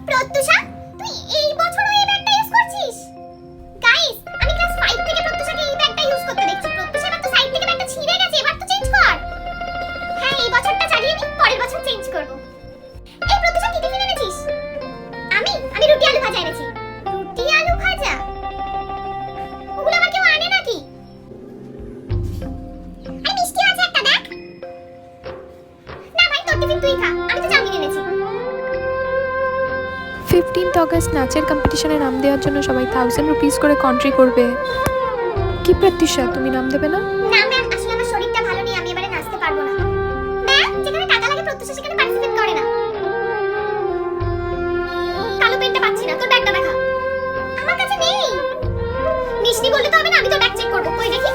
প্রত্যুষা, তুই এই বছরও এই ব্যাগটা ইউজ করছিস? গাইস, আমি ক্লাস 5 থেকে প্রত্যুষাকে এই ব্যাগটা ইউজ করতে দেখছি। প্রত্যুষা, এবার তো সাইড থেকে ব্যাগটা ছিঁড়ে গেছে, এবার তো চেঞ্জ কর। হ্যাঁ, এই বছরটা চালিয়ে নি, পরের বছর চেঞ্জ করব। এই প্রত্যুষা, কি টিফিন এনেছিস? আমি রুটি আলু ভাজা এনেছি। রুটি আলু ভাজা? ওগুলো আবার কেউ আনে নাকি? এই মিষ্টি আছে একটা, দেখ। না ভাই, তোর টিফিন তুই খা, আমি তো চাউমিন এনেছি। 15th অগস্ট নাচের কম্পিটিশনে নাম দেওয়ার জন্য সবাই 1000 রুপিস করে কন্ট্রি করবে। কি প্রত্যুষা, তুমি নাম দেবে না? না ম্যাম, আসলে আমার শরীরটা ভালো নেই, আমি এবারে নাচতে পারবো না। ম্যাম, যেখানে টাকা লাগে প্রত্যুষা সেখানে পার্টিসিপেট করে না। কালো পেনটা পাচ্ছি না, তোর ব্যাগটা দেখা। আমার কাছে নেই। মিষ্টি বললে তো হবে না, আমি তো ব্যাগ চেক করব। কই দেখি।